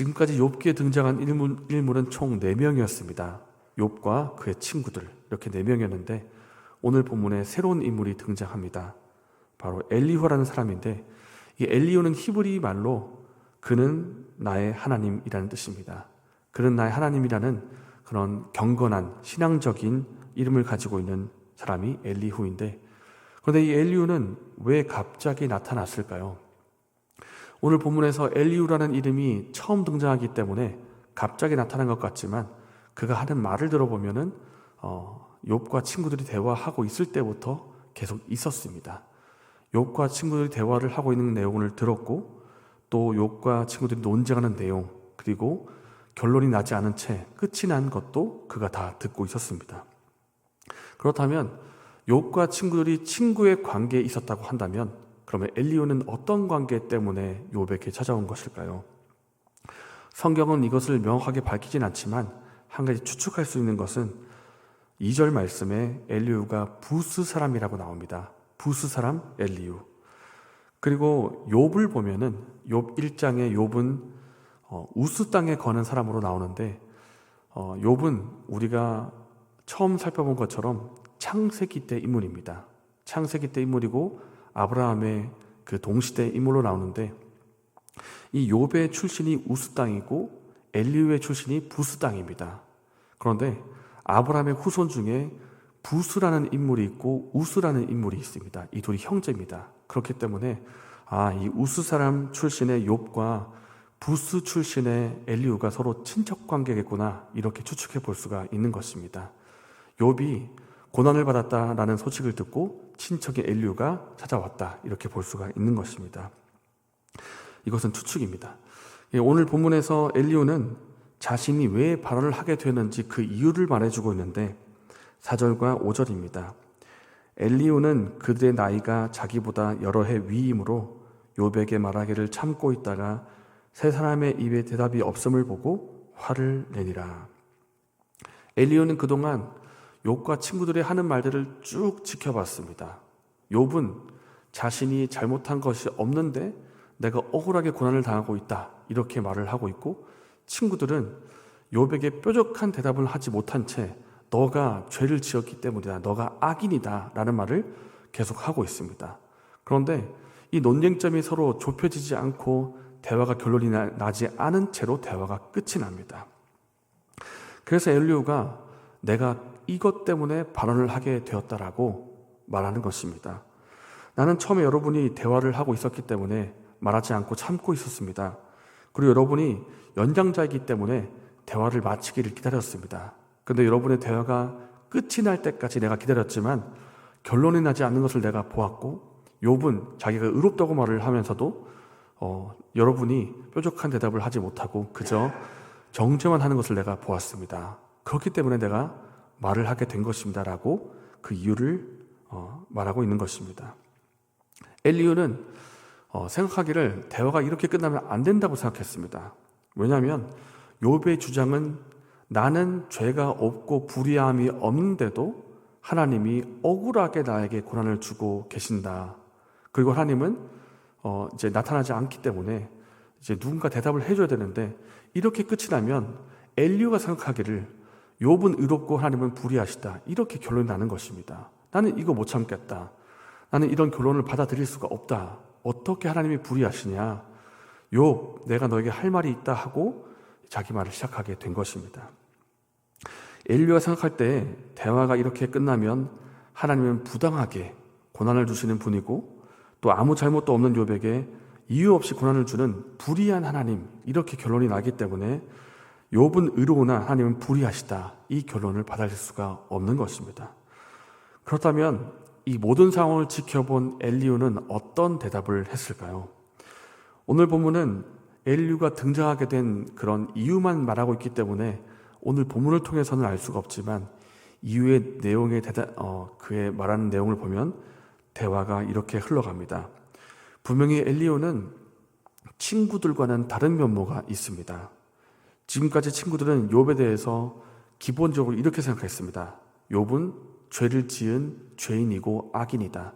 지금까지 욥기에 등장한 인물은 총 4명이었습니다. 욥과 그의 친구들, 이렇게 4명이었는데 오늘 본문에 새로운 인물이 등장합니다. 바로 엘리후라는 사람인데, 이 엘리후는 히브리 말로 그는 나의 하나님이라는 뜻입니다. 그는 나의 하나님이라는 그런 경건한 신앙적인 이름을 가지고 있는 사람이 엘리후인데, 그런데 이 엘리후는 왜 갑자기 나타났을까요? 오늘 본문에서 엘리후라는 이름이 처음 등장하기 때문에 갑자기 나타난 것 같지만, 그가 하는 말을 들어보면은 욥과 친구들이 대화하고 있을 때부터 계속 있었습니다. 욥과 친구들이 대화를 하고 있는 내용을 들었고, 또 욥과 친구들이 논쟁하는 내용, 그리고 결론이 나지 않은 채 끝이 난 것도 그가 다 듣고 있었습니다. 그렇다면 욥과 친구들이 친구의 관계에 있었다고 한다면, 그러면 엘리후는 어떤 관계 때문에 욥에게 찾아온 것일까요? 성경은 이것을 명확하게 밝히진 않지만 한 가지 추측할 수 있는 것은 2절 말씀에 엘리후가 부스 사람이라고 나옵니다. 부스 사람 엘리후. 그리고 욥을 보면은 욥 1장에 욥은 우스 땅에 거는 사람으로 나오는데, 욥은 우리가 처음 살펴본 것처럼 창세기 때 인물입니다. 창세기 때 인물이고 아브라함의 그 동시대 인물로 나오는데, 이 욥의 출신이 우스 땅이고 엘리후의 출신이 부스 땅입니다. 그런데 아브라함의 후손 중에 부스라는 인물이 있고 우스라는 인물이 있습니다. 이 둘이 형제입니다. 그렇기 때문에 이 우스 사람 출신의 욥과 부스 출신의 엘리후가 서로 친척 관계겠구나, 이렇게 추측해 볼 수가 있는 것입니다. 욥이 고난을 받았다라는 소식을 듣고 친척의 엘리후가 찾아왔다, 이렇게 볼 수가 있는 것입니다. 이것은 추측입니다. 오늘 본문에서 엘리후는 자신이 왜 발언을 하게 되었는지 그 이유를 말해주고 있는데 4절과 5절입니다. 엘리후는 그들의 나이가 자기보다 여러 해 위이므로 욥에게 말하기를 참고 있다가 세 사람의 입에 대답이 없음을 보고 화를 내니라. 엘리후는 그동안 욥과 친구들이 하는 말들을 쭉 지켜봤습니다. 욥은 자신이 잘못한 것이 없는데 내가 억울하게 고난을 당하고 있다, 이렇게 말을 하고 있고, 친구들은 욥에게 뾰족한 대답을 하지 못한 채 너가 죄를 지었기 때문이다, 너가 악인이다 라는 말을 계속하고 있습니다. 그런데 이 논쟁점이 서로 좁혀지지 않고 대화가 결론이 나지 않은 채로 대화가 끝이 납니다. 그래서 엘리후가 내가 이것 때문에 발언을 하게 되었다라고 말하는 것입니다. 나는 처음에 여러분이 대화를 하고 있었기 때문에 말하지 않고 참고 있었습니다. 그리고 여러분이 연장자이기 때문에 대화를 마치기를 기다렸습니다. 그런데 여러분의 대화가 끝이 날 때까지 내가 기다렸지만 결론이 나지 않는 것을 내가 보았고, 욥은 자기가 의롭다고 말을 하면서도 여러분이 뾰족한 대답을 하지 못하고 그저 정죄만 하는 것을 내가 보았습니다. 그렇기 때문에 내가 말을 하게 된 것입니다 라고 그 이유를 말하고 있는 것입니다. 엘리후는 생각하기를 대화가 이렇게 끝나면 안 된다고 생각했습니다. 왜냐하면 욥의 주장은 나는 죄가 없고 불의함이 없는데도 하나님이 억울하게 나에게 고난을 주고 계신다. 그리고 하나님은 이제 나타나지 않기 때문에 이제 누군가 대답을 해줘야 되는데, 이렇게 끝이 나면 엘리후가 생각하기를 욥은 의롭고 하나님은 불의하시다, 이렇게 결론이 나는 것입니다. 나는 이거 못 참겠다. 나는 이런 결론을 받아들일 수가 없다. 어떻게 하나님이 불의하시냐. 욥, 내가 너에게 할 말이 있다 하고 자기 말을 시작하게 된 것입니다. 엘리후가 생각할 때 대화가 이렇게 끝나면 하나님은 부당하게 고난을 주시는 분이고, 또 아무 잘못도 없는 욥에게 이유 없이 고난을 주는 불의한 하나님, 이렇게 결론이 나기 때문에 욥은 의로우나 하나님은 불의하시다, 이 결론을 받아들일 수가 없는 것입니다. 그렇다면 이 모든 상황을 지켜본 엘리후는 어떤 대답을 했을까요? 오늘 본문은 엘리후가 등장하게 된 그런 이유만 말하고 있기 때문에 오늘 본문을 통해서는 알 수가 없지만, 이후의 내용의 그의 말하는 내용을 보면 대화가 이렇게 흘러갑니다. 분명히 엘리후는 친구들과는 다른 면모가 있습니다. 지금까지 친구들은 욥에 대해서 기본적으로 이렇게 생각했습니다. 욥은 죄를 지은 죄인이고 악인이다.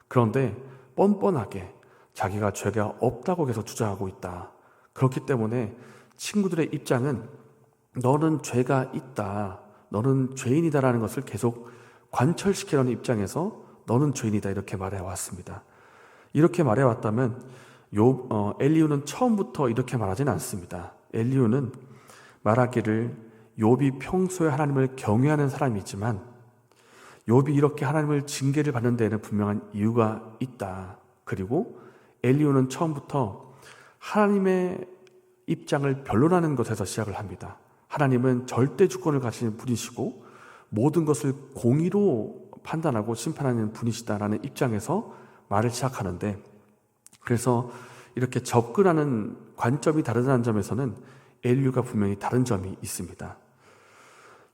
그런데 뻔뻔하게 자기가 죄가 없다고 계속 주장하고 있다. 그렇기 때문에 친구들의 입장은 너는 죄가 있다, 너는 죄인이다라는 것을 계속 관철시키려는 입장에서 너는 죄인이다 이렇게 말해왔습니다. 이렇게 말해왔다면 엘리후는 처음부터 이렇게 말하지는 않습니다. 엘리후는 말하기를 욥이 평소에 하나님을 경외하는 사람이지만 욥이 이렇게 하나님을 징계를 받는 데에는 분명한 이유가 있다. 그리고 엘리후는 처음부터 하나님의 입장을 변론하는 것에서 시작을 합니다. 하나님은 절대 주권을 가지신 분이시고 모든 것을 공의로 판단하고 심판하는 분이시다라는 입장에서 말을 시작하는데, 그래서 이렇게 접근하는 관점이 다르다는 점에서는 엘리후가 분명히 다른 점이 있습니다.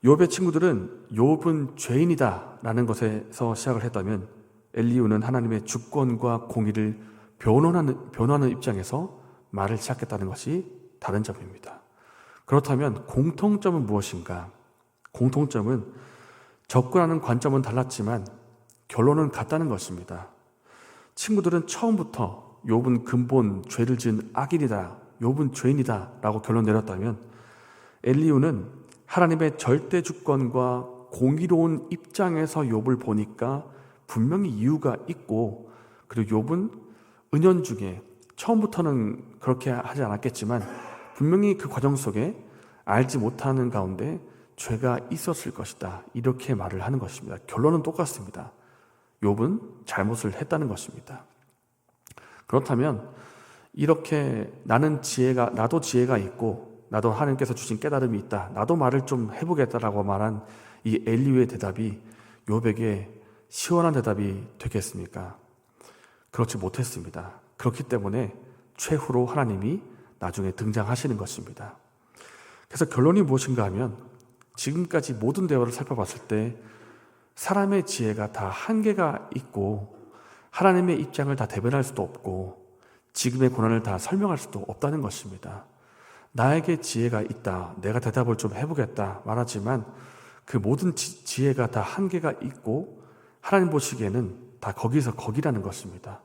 욥의 친구들은 욥은 죄인이다 라는 것에서 시작을 했다면 엘리후는 하나님의 주권과 공의를 변호하는 입장에서 말을 시작했다는 것이 다른 점입니다. 그렇다면 공통점은 무엇인가? 공통점은 접근하는 관점은 달랐지만 결론은 같다는 것입니다. 친구들은 처음부터 욥은 근본 죄를 지은 악인이다, 욥은 죄인이다 라고 결론 내렸다면 엘리후는 하나님의 절대 주권과 공의로운 입장에서 욥을 보니까 분명히 이유가 있고, 그리고 욥은 은연중에 처음부터는 그렇게 하지 않았겠지만 분명히 그 과정 속에 알지 못하는 가운데 죄가 있었을 것이다 이렇게 말을 하는 것입니다. 결론은 똑같습니다. 욥은 잘못을 했다는 것입니다. 그렇다면 이렇게 나도 지혜가 있고 나도 하나님께서 주신 깨달음이 있다, 나도 말을 좀 해보겠다라고 말한 이 엘리후의 대답이 욥에게 시원한 대답이 되겠습니까? 그렇지 못했습니다. 그렇기 때문에 최후로 하나님이 나중에 등장하시는 것입니다. 그래서 결론이 무엇인가 하면 지금까지 모든 대화를 살펴봤을 때 사람의 지혜가 다 한계가 있고 하나님의 입장을 다 대변할 수도 없고 지금의 고난을 다 설명할 수도 없다는 것입니다. 나에게 지혜가 있다, 내가 대답을 좀 해보겠다 말하지만 그 모든 지혜가 다 한계가 있고 하나님 보시기에는 다 거기서 거기라는 것입니다.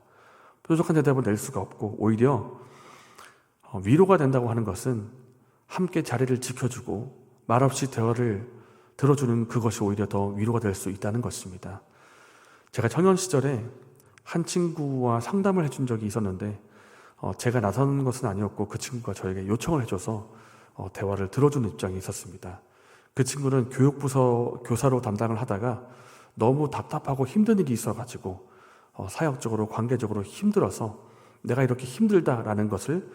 뾰족한 대답을 낼 수가 없고 오히려 위로가 된다고 하는 것은 함께 자리를 지켜주고 말없이 대화를 들어주는 그것이 오히려 더 위로가 될 수 있다는 것입니다. 제가 청년 시절에 한 친구와 상담을 해준 적이 있었는데 제가 나선 것은 아니었고 그 친구가 저에게 요청을 해줘서 대화를 들어주는 입장이 있었습니다. 그 친구는 교육부서 교사로 담당을 하다가 너무 답답하고 힘든 일이 있어가지고 사역적으로 관계적으로 힘들어서 내가 이렇게 힘들다라는 것을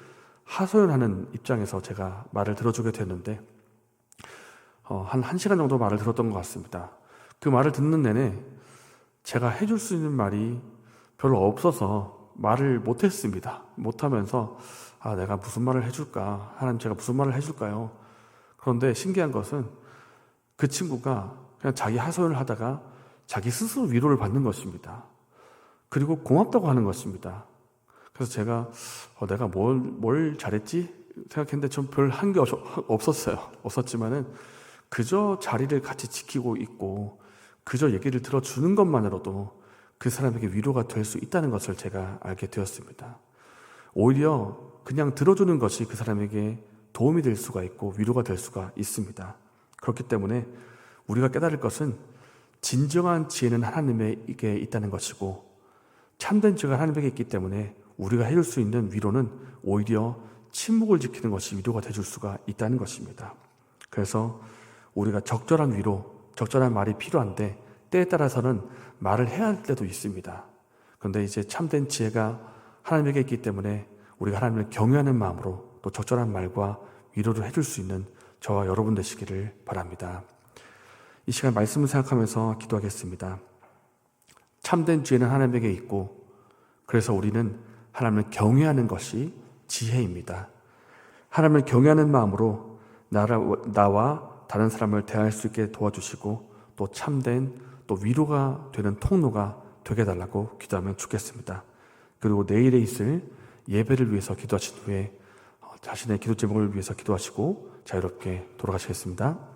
하소연하는 입장에서 제가 말을 들어주게 됐는데 한 1시간 정도 말을 들었던 것 같습니다. 그 말을 듣는 내내 제가 해줄 수 있는 말이 별로 없어서 말을 못했습니다. 못하면서 내가 무슨 말을 해줄까? 하나님 제가 무슨 말을 해줄까요? 그런데 신기한 것은 그 친구가 그냥 자기 하소연을 하다가 자기 스스로 위로를 받는 것입니다. 그리고 고맙다고 하는 것입니다. 그래서 제가 내가 뭘 잘했지? 생각했는데 좀 별 한 게 없었지만은 그저 자리를 같이 지키고 있고 그저 얘기를 들어주는 것만으로도 그 사람에게 위로가 될 수 있다는 것을 제가 알게 되었습니다. 오히려 그냥 들어주는 것이 그 사람에게 도움이 될 수가 있고 위로가 될 수가 있습니다. 그렇기 때문에 우리가 깨달을 것은 진정한 지혜는 하나님에게 있다는 것이고 참된 지혜가 하나님에게 있기 때문에 우리가 해줄 수 있는 위로는 오히려 침묵을 지키는 것이 위로가 돼줄 수가 있다는 것입니다. 그래서 우리가 적절한 위로, 적절한 말이 필요한데 때에 따라서는 말을 해야 할 때도 있습니다. 그런데 이제 참된 지혜가 하나님에게 있기 때문에 우리가 하나님을 경외하는 마음으로 또 적절한 말과 위로를 해줄 수 있는 저와 여러분 되시기를 바랍니다. 이 시간 말씀을 생각하면서 기도하겠습니다. 참된 지혜는 하나님에게 있고 그래서 우리는 하나님을 경외하는 것이 지혜입니다. 하나님을 경외하는 마음으로 나와 다른 사람을 대할 수 있게 도와주시고 또 참된 또 위로가 되는 통로가 되게 해달라고 기도하면 좋겠습니다. 그리고 내일에 있을 예배를 위해서 기도하신 후에 자신의 기도 제목을 위해서 기도하시고 자유롭게 돌아가시겠습니다.